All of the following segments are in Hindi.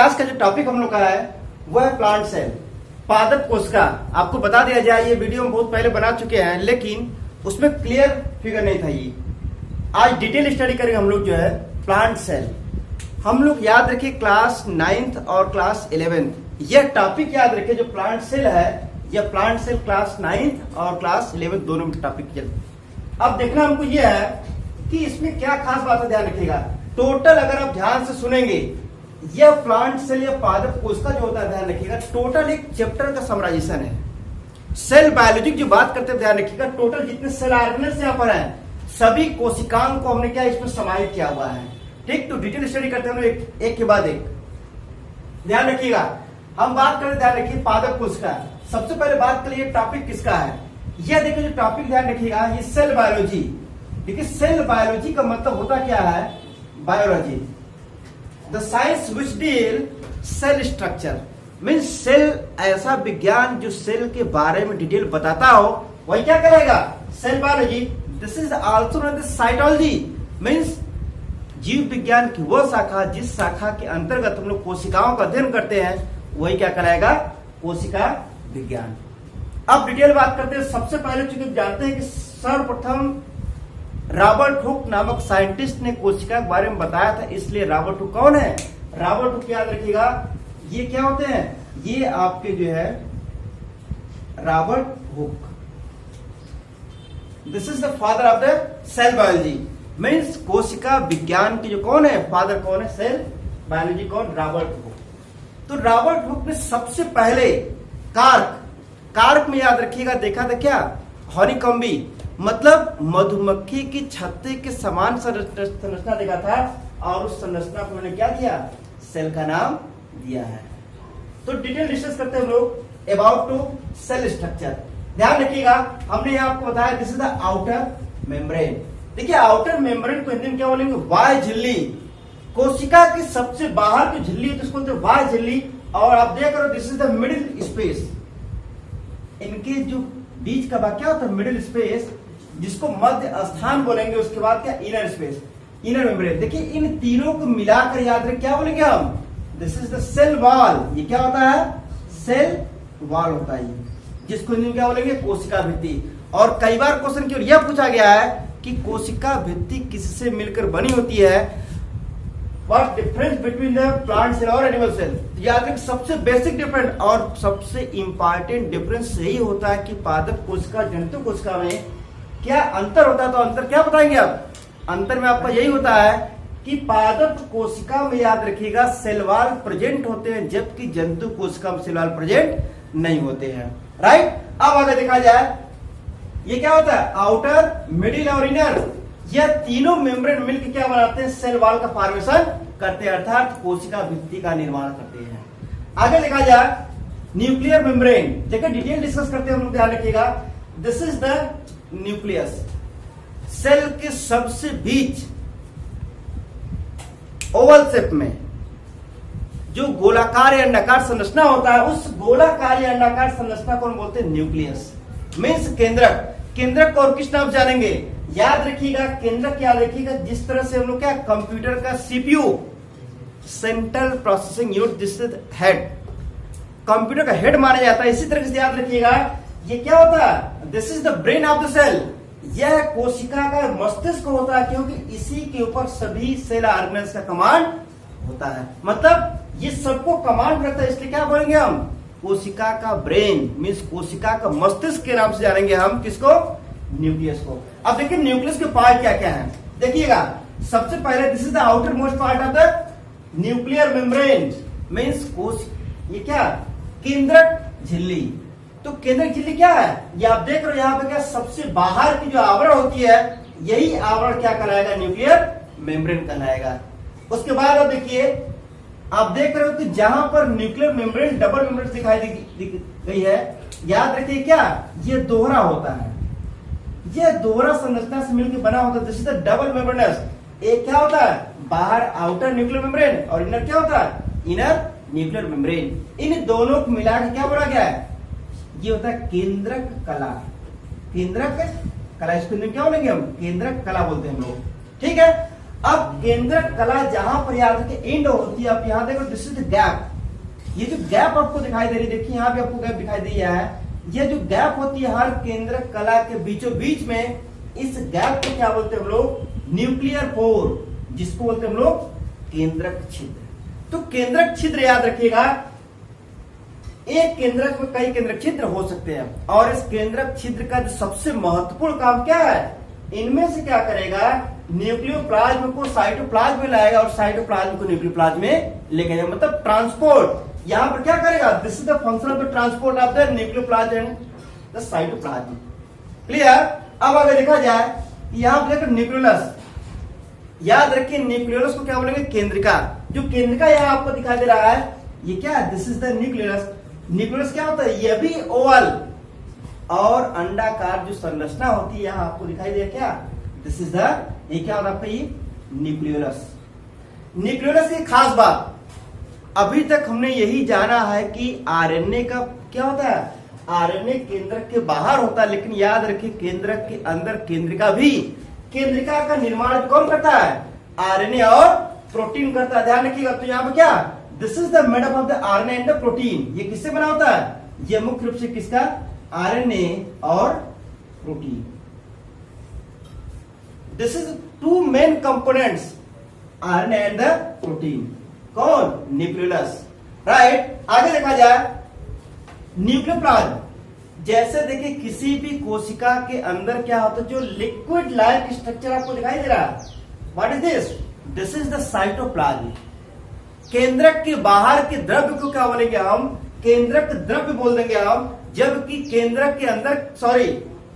आज का जो टॉपिक हम लोग का है वो है प्लांट सेल, पादप कोशिका। आपको बता दिया जाए, ये वीडियो हम बहुत पहले बना चुके हैं, लेकिन उसमें क्लियर फिगर नहीं था। ये आज डिटेल स्टडी करेंगे हम लोग जो है प्लांट सेल। हम लोग याद रखिए क्लास 9th और क्लास 11th यह टॉपिक याद रखिए। जो प्लांट सेल है यह प्लांट सेल क्लास 9th और क्लास 11th दोनों में टॉपिक चलता। अब देखना हमको यह है कि इसमें क्या खास बात है, ध्यान रखिएगा। टोटल अगर आप ध्यान से सुनेंगे, यह प्लांट सेल या पादप कोशिका जो होता है, ध्यान रखिएगा, टोटल एक चैप्टर का समराइजेशन है। सेल बायोलॉजी की बात करते हैं, ध्यान रखिएगा, टोटल जितने सेल ऑर्गेनेल्स यहाँ पर हैं सभी कोशिकाओं को हमने क्या इसमें समाहित किया हुआ है। ठीक, तो डिटेल स्टडी करते हैं हम एक के बाद एक। ध्यान रखिएगा, हम बात करें, ध्यान रखिए, पादप कोशिका। सबसे पहले बात करिए टॉपिक किसका है। यह देखिए जो टॉपिक, ध्यान रखिएगा, ये सेल बायोलॉजी। देखिए सेल बायोलॉजी का मतलब होता क्या है, biology the science which deal cell structure, means cell ऐसा विज्ञान जो सेल के बारे में डिटेल बताता हो, वही क्या करेगा, cell biology. This is also known as cytology, means जीव विज्ञान की वह शाखा जिस शाखा के अंतर्गत हम लोग कोशिकाओं का अध्ययन करते हैं, वही क्या कराएगा, कोशिका विज्ञान। अब डिटेल बात करते हैं। सबसे पहले चूंकि जानते हैं कि सर्वप्रथम रॉबर्ट हुक नामक साइंटिस्ट ने कोशिका के बारे में बताया था, इसलिए रॉबर्ट हुक कौन है, रॉबर्ट हुक याद रखिएगा, ये क्या होते हैं, ये आपके जो है Robert Hooke, this is the father of the cell biology, means कोशिका विज्ञान की जो कौन है, फादर कौन है, सेल बायोलॉजी कौन, रॉबर्ट हुक। तो रॉबर्ट हुक ने सबसे पहले कार्क में याद रखिएगा देखा था क्या, हनीकॉम्बी, मतलब मधुमक्खी की छत्ते के समान संरचना देखा था, और उस संरचना को मैंने क्या किया, सेल का नाम दिया है। तो डिटेल डिस्कस करते हैं हम लोग अबाउट टू सेल स्ट्रक्चर। ध्यान रखिएगा, हमने यहाँ आपको बताया this is the outer membrane. देखिए आउटर मेम्ब्रेन को हिंदी में क्या बोलेंगे, बाह्य झिल्ली। कोशिका की सबसे बाहर की झिल्ली है तो उसको बोलते हैं बाह्य झिल्ली। और आप देख रहे हो this is the middle space, इनके जो बीच का भाग क्या होता है, मिडिल स्पेस, जिसको मध्य स्थान बोलेंगे। उसके बाद क्या, इनर स्पेस, इनर मेम्ब्रेन। देखिए इन तीनों को मिलाकर याद रखें क्या बोलेंगे हम, this is the cell wall. ये क्या होता है, सेल वॉल होता है, जिसको हिंदी में क्या बोलेंगे, कोशिका भित्ति। और कई बार क्वेश्चन की ओर यह पूछा गया है कि कोशिका भित्ति किससे मिलकर बनी होती है, what difference between the plant cell और एनिमल सेल। याद रखें सबसे बेसिक डिफरेंस और सबसे इंपॉर्टेंट डिफरेंस यही होता है कि पादप कोशिका जंतु कोशिका में क्या अंतर होता है। तो अंतर क्या बताएंगे आप, अंतर में आपका यही होता है कि पादप कोशिका में याद रखिएगा सेल वॉल प्रेजेंट होते हैं, जबकि जंतु कोशिका में सेल वॉल प्रेजेंट नहीं होते हैं। राइट, अब आगे देखा जाए ये क्या होता है, आउटर, मिडिल और इनर, यह तीनों मेम्ब्रेन मिलकर क्या बनाते हैं, सेल वॉल का फॉर्मेशन करते हैं, अर्थात कोशिका भित्ति का निर्माण करते हैं। आगे देखा जाए न्यूक्लियर मेम्ब्रेन। देखिए डिटेल डिस्कस करते हैं हम लोग, ध्यान रखिएगा, this is the nucleus. Cell के सबसे बीच ओवल शेप में जो गोलाकार या अंडाकार संरचना होता है, उस गोलाकार या अंडाकार संरचना को हम बोलते हैं न्यूक्लियस, मीन्स केंद्रक। केंद्रक को और किस नाम जानेंगे, याद रखिएगा, केंद्रक याद रखिएगा, जिस तरह से हम लोग क्या कंप्यूटर का CPU, central processing unit, this is head, computer का हेड माना जाता है। इसी तरह से याद रखिएगा ये क्या होता है, this is the brain of the cell, यह कोशिका का मस्तिष्क होता है, क्योंकि इसी के ऊपर सभी सेल ऑर्गेनेल्स का कमांड होता है। मतलब ये सबको कमांड करता है, इसलिए क्या बोलेंगे हम, कोशिका का ब्रेन, मीन्स कोशिका का मस्तिष्क के नाम से जानेंगे हम किसको, न्यूक्लियस को। अब देखिए न्यूक्लियस के पार्ट क्या क्या है, देखिएगा सबसे पहले this is the outer most part of the nuclear membrane, means कोश, ये क्या, केंद्रक झिल्ली। तो केंद्रक झिल्ली क्या है, ये आप देख रहे हो यहाँ पे क्या, सबसे बाहर की जो आवरण होती है, यही आवरण क्या कहलाएगा, न्यूक्लियर मेम्ब्रेन कहलाएगा। उसके बाद अब देखिए, आप देख रहे हो कि जहां पर न्यूक्लियर मेम्ब्रेन डबल मेम्ब्रेन दिखाई गई है, याद रखिए क्या, ये दोहरा होता है, ये दोहरा संरचना से मिलकर बना होता है, this is the double membranous. एक क्या होता है, बाहर आउटर न्यूक्लियर मेम्ब्रेन, और इनर क्या होता है, इनर न्यूक्लियर मेम्ब्रेन। इन दोनों को मिलाकर क्या बोला गया है, ये होता है केंद्रक कला। केंद्रक कला, इसको क्या बोलेंगे हम, केंद्रक कला बोलते हैं हम लोग। ठीक है, अब केंद्रक कला जहां पर याद रखिए एंड होती है, आप यहां देखो दिस इज द गैप। ये जो गैप आपको दिखाई दे रही है, देखिए यहां भी आपको गैप दिखाई दिया है। ये जो गैप होती है हर केंद्रक कला के बीचों बीच में, इस गैप को क्या बोलते हैं हम लोग? न्यूक्लियर पोर, जिसको बोलते हैं हम लोग केंद्रक छिद्र। तो केंद्रक छिद्र याद रखिएगा, एक केंद्रक में कई केंद्रक छिद्र हो सकते हैं, और इस केंद्रक छिद्र का जो सबसे महत्वपूर्ण काम क्या है? इनमें से क्या करेगा? न्यूक्लियोप्लाज्म को साइटोप्लाज्म में लाएगा और साइटोप्लाज्म को न्यूक्लियोप्लाज्म में लेके जाएगा, मतलब ट्रांसपोर्ट। यहां पर क्या करेगा? This is the function of the transport of the nucleoplasm and the cytoplasm. Clear? अब अगर देखा जाए यहां पर देखो न्यूक्लियोलस, याद रखिए न्यूक्लियोलस को क्या बोलेंगे? केंद्रिका। जो केंद्रिका यहां आपको दिखाई दे रहा है, ये क्या है? This is the nucleolus. Nucleolus क्या होता है? ये भी ओवल और अंडाकार जो संरचना होती है यहां आपको दिखाई दे, क्या दिस इज द, ये क्या होता है आपका? ये न्यूक्लियोलस। न्यूक्लियोलस की खास बात, अभी तक हमने यही जाना है कि आरएनए का क्या होता है? आरएनए केंद्रक के बाहर होता है, लेकिन याद रखिए केंद्रक के अंदर केंद्रिका भी, केंद्रिका का निर्माण कौन करता है? आरएनए और प्रोटीन करता है। ध्यान रखिएगा। तो यहाँ पर क्या, this is the made up of the RNA and the protein. ये किससे बना होता है? ये मुख्य रूप से किसका? आरएनए और protein. This is two main components, RNA and the protein. कौन? न्यूक्लियोलस। राइट। आगे देखा जाए न्यूक्लियोप्लाज्म, जैसे देखिए किसी भी कोशिका के अंदर क्या होता है? जो लिक्विड लाइक स्ट्रक्चर आपको दिखाई दे रहा है, what is this? This is the cytoplasm. केंद्रक के बाहर के द्रव्य को क्या बोलेंगे हम? केंद्रक द्रव्य बोल देंगे हम, जबकि केंद्रक के अंदर, सॉरी,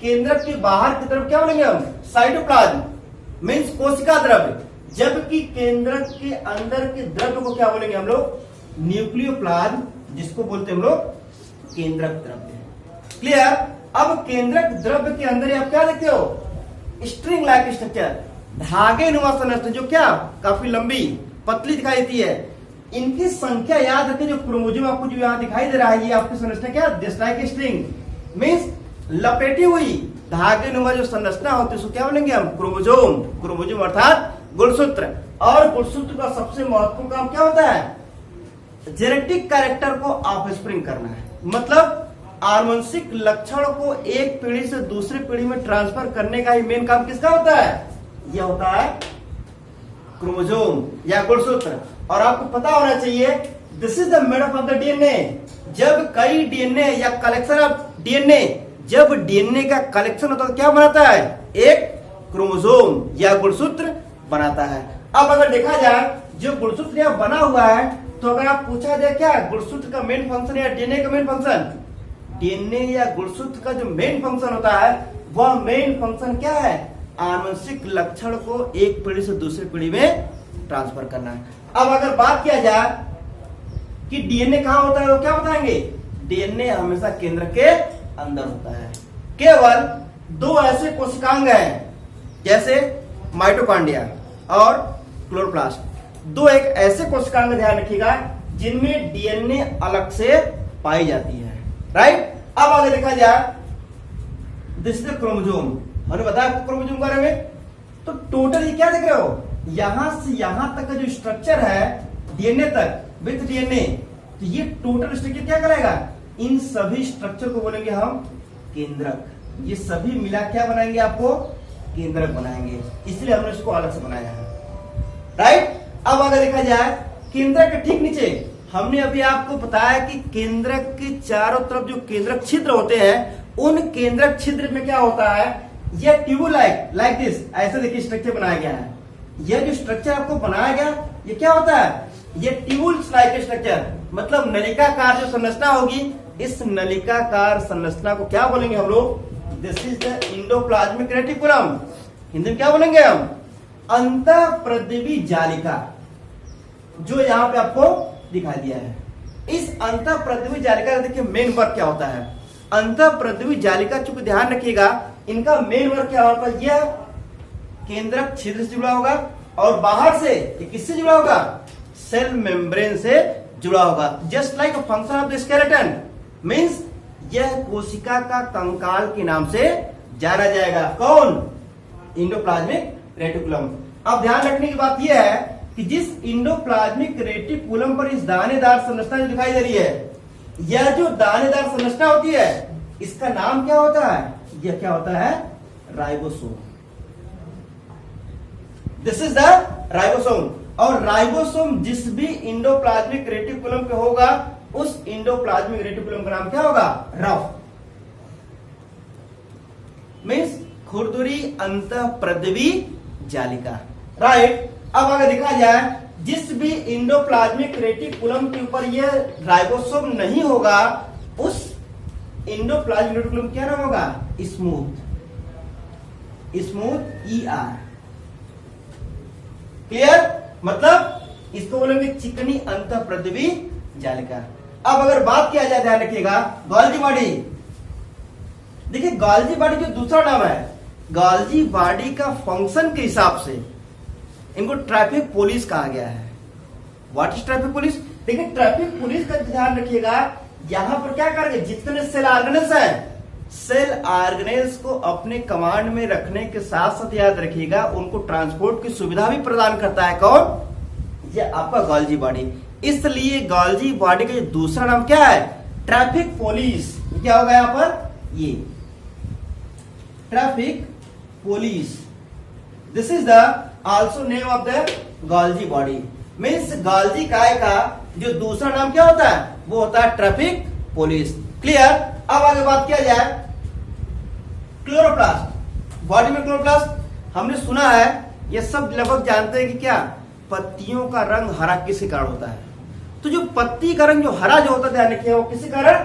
केंद्रक के बाहर के द्रव्य क्या बोलेंगे हम? साइटोप्लाज्म मीन्स कोशिका द्रव्य, जबकि केंद्रक के अंदर के द्रव्य को क्या बोलेंगे हम लोग? न्यूक्लियोप्लाज्म, जिसको बोलते हैं हम लोग केंद्रक द्रव्य। क्लियर? अब केंद्रक द्रव्य के अंदर आप क्या देखते हो? स्ट्रिंग लाइक स्ट्रक्चर, धागे नुमा संरचना, जो क्या काफी लंबी पतली दिखाई देती है। इनकी संख्या याद रखें, जो क्रोमोसोम आपको जो यहाँ दिखाई दे रहा है, ये आपकी संरचना क्या? दिस लाइक स्ट्रिंग मीन्स लपेटी हुई धागे नुमा जो संरचना होती है उसको क्या बोलेंगे हम? क्रोमोसोम। क्रोमोसोम अर्थात गुणसूत्र। और गुणसूत्र का सबसे महत्वपूर्ण काम क्या होता है? जेनेटिक कैरेक्टर को ऑफस्प्रिंग करना है, मतलब आनुवंशिक लक्षण को एक पीढ़ी से दूसरी पीढ़ी में ट्रांसफर करने का ही मेन काम किसका होता है? यह होता है क्रोमोसोम या गुणसूत्र। और आपको पता होना चाहिए this is the made up of the DNA. जब कई डीएनए या कलेक्शन ऑफ डीएनए, जब डीएनए का कलेक्शन होता है तो क्या बनाता है? एक क्रोमोसोम या गुणसूत्र बनाता है। अब अगर देखा जाए जो गुणसूत्र यहां बना हुआ है, तो अगर आप पूछा जाए क्या गुणसूत्र का मेन फंक्शन या डीएनए का मेन फंक्शन, डीएनए या गुणसूत्र का जो मेन फंक्शन होता है वह मेन फंक्शन क्या है? आनुवंशिक लक्षण को एक पीढ़ी से दूसरी पीढ़ी में ट्रांसफर करना है। अब अगर बात किया जाए कि डीएनए कहां होता है, वो क्या बताएंगे? डीएनए हमेशा केंद्र के अंदर होता है। केवल दो ऐसे कोशिकांग हैं, जैसे माइटोकॉन्ड्रिया और क्लोरोप्लास्ट, दो एक ऐसे कोशिकांग ध्यान रखिएगा जिनमें डीएनए अलग से पाई जाती है। राइट। अब आगे देखा जाए दिस इज द क्रोमोसोम, हमने बताया आपको क्रोमोसोम के बारे में। तो टोटल ये क्या देख रहे हो? यहां से यहां तक का जो स्ट्रक्चर है डीएनए तक विथ डीएनए, तो ये टोटल स्ट्रक्चर क्या करेगा? इन सभी स्ट्रक्चर को बोलेंगे हम केंद्रक। ये सभी मिला क्या बनाएंगे? आपको केंद्रक बनाएंगे, इसलिए हमने इसको अलग से बनाया है। राइट। अब अगर देखा जाए केंद्रक के ठीक नीचे हमने अभी आपको बताया कि केंद्रक के चारों तरफ जो केंद्रक छिद्र होते हैं, उन केंद्रक छिद्र में क्या होता है? यह ट्यूब लाइक दिस, ऐसे देखिए स्ट्रक्चर बनाया गया है। यह जो स्ट्रक्चर आपको बनाया गया, ये क्या होता है? ये ट्यूब्स लाइक स्ट्रक्चर, मतलब नलिकाकार जो संरचना होगी, इस नलिकाकार संरचना को क्या बोलेंगे हम लोग? This is the endoplasmic reticulum. Hindi में क्या बोलेंगे हम? अंतःप्रद्रवी जालिका, जो यहाँ पे आपको दिखाई दिया है। इस अंतःप्रद्रवी जालिका का देखिए मेन वर्क क्या होता है? अंतःप्रद्रवी जालिका, चूंकि ध्यान रखिएगा इनका मेन वर्क क्या होता है? यह केंद्रक छिद्र से जुड़ा होगा और बाहर से ये किससे जुड़ा होगा? सेल मेम्ब्रेन से जुड़ा होगा। Just like a function of the skeleton means यह कोशिका का कंकाल के नाम से जाना जाएगा। कौन? Endoplasmic reticulum. अब ध्यान रखने की बात यह है कि जिस इंडोप्लाज्मिक रेटिकुलम पर इस दानेदार संरचना जो दिखाई दे रही है, यह जो दानेदार संरचना होती है, इसका नाम क्या होता है? यह क्या होता है? Ribosome. This is the ribosome. और राइबोसोम जिस भी इंडोप्लाज्मिक रेटिकुलम पे होगा, उस इंडोप्लाज्मिक रेटिकुलम का नाम क्या होगा? रफ। मीन्स खुरदुरी अंतःप्रद्रवी जालिका। राइट। अब अगर देखा जाए, जिस भी इंडोप्लाज्मिक रेटिकुलम के ऊपर यह राइबोसोम नहीं होगा, उस इंडोप्लाज्मिक रेटिकुलम क्या नाम होगा? स्मूथ। Smooth ER। क्लियर? मतलब इसको बोलेंगे चिकनी अंतःप्रद्रवी जालिका। अब अगर बात किया जाए, ध्यान रखिएगा, गोल्जी बॉडी। देखिए गोल्जी बॉडी जो दूसरा नाम है, गोल्जी बॉडी का फंक्शन के हिसाब से इनको ट्रैफिक पुलिस कहा गया है। What is traffic police? देखिए ट्रैफिक पुलिस का ध्यान रखिएगा, यहां पर क्या करेंगे? जितने सेल ऑर्गेनेल्स हैं, सेल ऑर्गेनेल्स को अपने कमांड में रखने के साथ साथ याद रखिएगा, उनको ट्रांसपोर्ट की सुविधा भी प्रदान करता है। कौन? ये आपका गोल्जी बॉडी। इसलिए गोल्जी बॉडी का दूसरा नाम क्या है? Traffic police. क्या होगा यहां पर? ये traffic police. This is the also name of the Golgi body. Means Golgi काय का जो दूसरा नाम क्या होता है? वो होता है ट्रैफिक पुलिस। क्लियर? अब आगे बात किया जाए, क्लोरोप्लास्ट। बॉडी में क्लोरोप्लास्ट हमने सुना है, ये सब लगभग जानते हैं कि क्या पत्तियों का रंग हरा किसी कारण होता है। तो जो पत्ती का रंग जो हरा जो होता है, ध्यान रखिएगा, वो किसी कारण?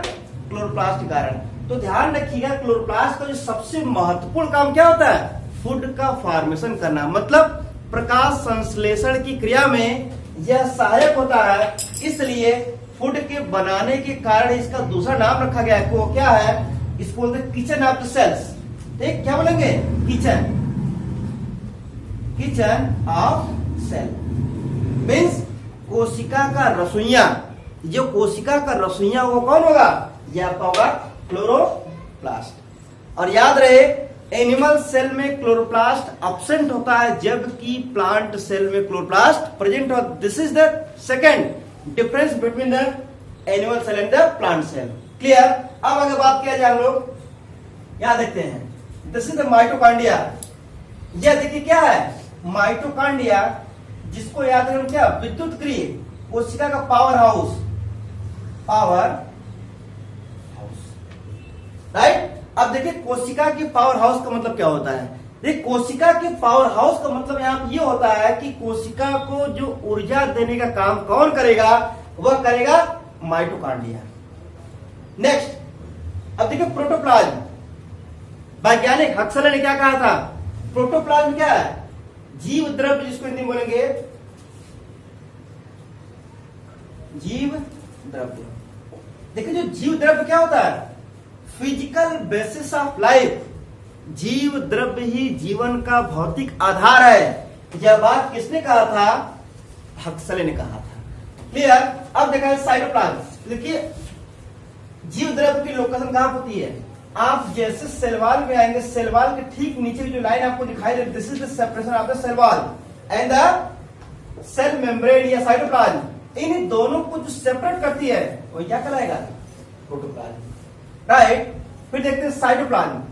क्लोरोप्लास्ट के कारण। तो ध्यान रखिएगा, क्लोरोप्लास्ट का जो सबसे महत्वपूर्ण काम क्या होता है? फूड का फॉर्मेशन करना, मतलब प्रकाश संश्लेषण की क्रिया में यह सहायक होता है। इसलिए फूड के बनाने के कारण इसका दूसरा नाम रखा गया है। वो क्या है? इसको बोलते हैं किचन ऑफ द सेल्स। ठीक, क्या बोलेंगे? Kitchen, kitchen of cell. Means कोशिका का रसोइया। जो कोशिका का रसोइया वो कौन होगा? यह आपका होगा क्लोरोप्लास्ट। और याद रहे, एनिमल सेल में क्लोरोप्लास्ट अब्सेंट होता है, जबकि प्लांट सेल में क्लोरोप्लास्ट प्रेजेंट होता है। This is the second difference between the animal cell and the plant cell. Clear? अब अगर बात किया जाए, हम लोग यहां देखते हैं, दिस इज द माइटोकॉन्ड्रिया। यह देखिए क्या है? माइटोकॉन्ड्रिया, जिसको याद रखें क्या? विद्युत क्रिय कोशिका का power house. Power house. Right? अब देखिए कोशिका की पावर हाउस का मतलब क्या होता है? देखिए कोशिका के पावर हाउस का मतलब यहां ये होता है कि कोशिका को जो ऊर्जा देने का काम कौन करेगा? वह करेगा माइटोकॉन्ड्रिया। नेक्स्ट, अब देखिए प्रोटोप्लाज्म। वैज्ञानिक हक्सले ने क्या कहा था? प्रोटोप्लाज्म क्या है? जीव द्रव्य, जिसको हिंदी में बोलेंगे जीव द्रव्य। देखिए जो जीव द्रव्य क्या होता है? Physical basis of life. जीव द्रव्य ही जीवन का भौतिक आधार है। यह बात किसने कहा था? हक्सले ने कहा था। क्लियर? अब देखा है साइटोप्लाज्म। देखिए जीव द्रव्य की लोकेशन कहां होती है? आप जैसे सेल वॉल में आएंगे, सेल वॉल के ठीक नीचे जो लाइन आपको दिखाई दे, this is the separation of the cell wall and the cell membrane या साइटोप्लाज्म। इन दोनों को जो सेपरेट करती है वो क्या कहलाएगा? प्रोटोप्लाज्म। राइट? फिर देखते हैं साइटोप्लाज्म।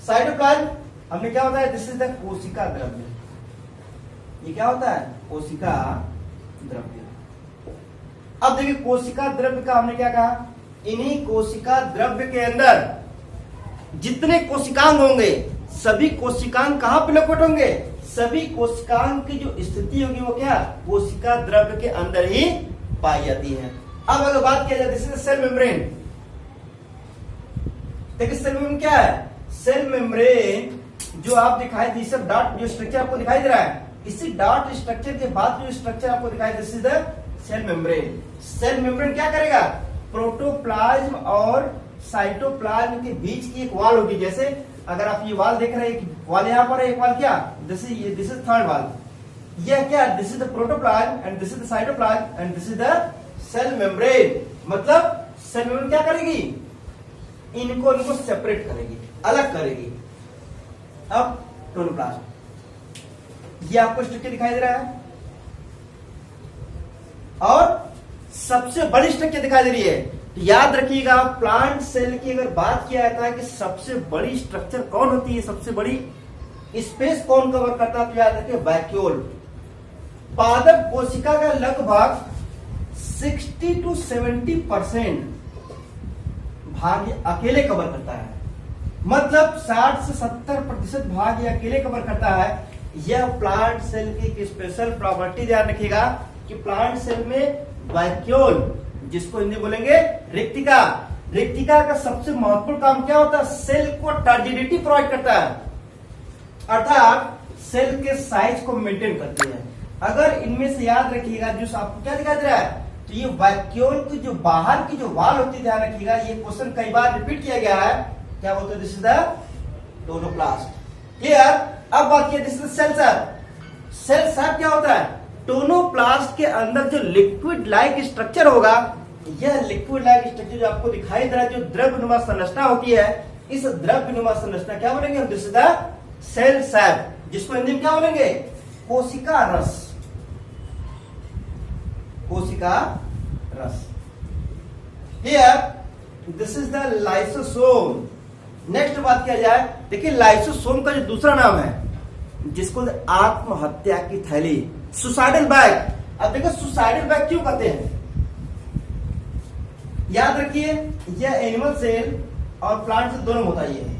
साइटोप्लाज्म हमने क्या होता है? दिस इज द कोशिका द्रव्य। ये क्या होता है? कोशिका द्रव्य। अब देखिए कोशिका द्रव्य का हमने क्या कहा? इन्हीं कोशिका द्रव्य के अंदर जितने कोशिकांग होंगे, सभी कोशिकांग कहां पे लोकेट होंगे? सभी कोशिकांग की जो स्थिति होगी वो क्या? कोशिका द्रव्य के अंदर ही पाई जाती है। अब अगर बात किया जाए, दिस इज सेल मेम्ब्रेन। देखिए सेल मेम्ब्रेन क्या है? सेल मेम्ब्रेन जो आप दिखाई दी, सब डॉट जो स्ट्रक्चर आपको दिखाई दे रहा है, इसी डॉट स्ट्रक्चर के बाद जो स्ट्रक्चर आपको दिखाई दे, this is the cell membrane. Cell membrane क्या करेगा? प्रोटोप्लाज्म और साइटोप्लाज्म के बीच की एक वॉल होगी। जैसे अगर आप ये वॉल देख रहे हैं, वॉल यहां पर है, एक वॉल क्या? This is third wall. यह क्या? This is the protoplasm and this is the cytoplasm and this is the cell membrane. मतलब सेल मेम्ब्रेन क्या करेगी? इनको सेपरेट करेगी, अलग करेगी। अब प्रोटोप्लाज्म, ये आपको स्ट्रक्चर दिखाई दे रहा है, और सबसे बड़ी स्ट्रक्चर दिखाई दे रही है। तो याद रखिएगा, प्लांट सेल की अगर बात किया जाता है कि सबसे बड़ी स्ट्रक्चर कौन होती है, सबसे बड़ी स्पेस कौन कवर करता है, तो याद रखिए वैक्यूल। पादप कोशिका का लगभग 60 to 70% भाग ये अकेले कवर करता है, मतलब 60 से 70% भाग ये अकेले कवर करता है। यह प्लांट सेल की एक स्पेशल प्रॉपर्टी ध्यान रखिएगा कि प्लांट सेल में वैक्यूल, जिसको हिंदी बोलेंगे रिक्तिका, रिक्तिका का सबसे महत्वपूर्ण काम क्या होता है, सेल को टर्जिडिटी प्रोवाइड करता है, अर्थात सेल के साइज को मेंटेन करती है। अगर इनमें से याद रखिएगा, जो आपको क्या दिखाई दे रहा है, तो ये वैक्यूल की जो बाहर की जो वाल होती है, ध्यान रखिएगा, ये क्वेश्चन कई बार रिपीट किया गया है, क्या बोलते हैं, this is the tonoplast. Clear. अब बात किया, this is cell sap. Cell sap क्या होता है, टोनोप्लास्ट के अंदर जो लिक्विड लाइक स्ट्रक्चर होगा, यह लिक्विड लाइक स्ट्रक्चर जो आपको दिखाई दे रहा है, जो द्रव्यनुमा संरचना होती है, इस द्रव्यनुमा संरचना क्या बोलेंगे, this is the cell sap, जिसको हिंदी में क्या बोलेंगे, कोशिका रस, कोशिका रस। Here this is the lysosome. Next बात किया जाए, देखिए लाइसोसोम का जो दूसरा नाम है, जिसको आत्महत्या की थैली, सुसाइडल बैग। अब देखो सुसाइडल बैग क्यों कहते हैं, याद रखिए यह एनिमल सेल और प्लांट सेल दोनों में होता है,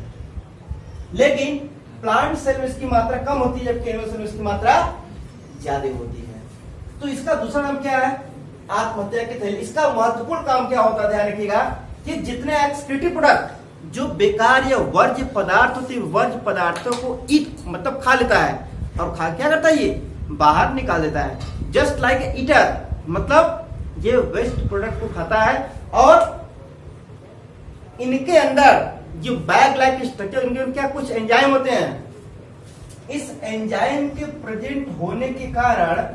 लेकिन प्लांट सेल में इसकी मात्रा कम होती है, जबकि एनिमल सेल में इसकी मात्रा ज्यादा होती है। तो इसका दूसरा नाम क्या है, आत्महत्या की थैली। इसका महत्वपूर्ण काम क्या होता है, ध्यान रखिएगा कि जितने एक्सक्रीटिव प्रोडक्ट, जो बेकार या वर्ज्य पदार्थ होते हैं, वर्ज्य पदार्थों को ईट मतलब खा लेता है, और खा क्या करता है, ये बाहर निकाल देता है, जस्ट लाइक ईटर, मतलब ये वेस्ट प्रोडक्ट को खाता है, और इनके अंदर जो बैग लाइक स्ट्रक्चर, इनके क्या कुछ एंजाइम होते हैं, इस एंजाइम के प्रेजेंट होने के कारण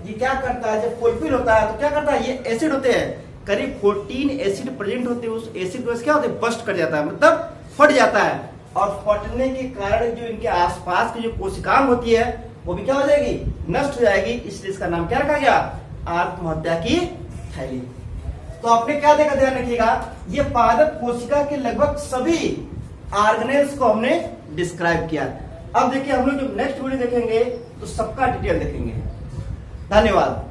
ये क्या करता है, जब फुलफिल होता है तो क्या करता है, ये एसिड होते हैं, करीब 14 एसिड प्रेजेंट होते हैं, उस एसिड को क्या होते हैं, बस्ट कर जाता है, मतलब फट जाता है, और फटने के कारण जो इनके आसपास की जो कोशिकाएं होती है, वो भी क्या हो जाएगी, नष्ट हो जाएगी। इसलिए इसका नाम क्या रखा गया, आत्महत्या की थैली। तो आपने क्या देखा, ध्यान रखिएगा, ये पादप कोशिका के लगभग सभी ऑर्गेनेल्स को हमने डिस्क्राइब किया। अब देखिए हम लोग जब नेक्स्ट वीडियो देखेंगे तो सबका डिटेल देखेंगे। धन्यवाद।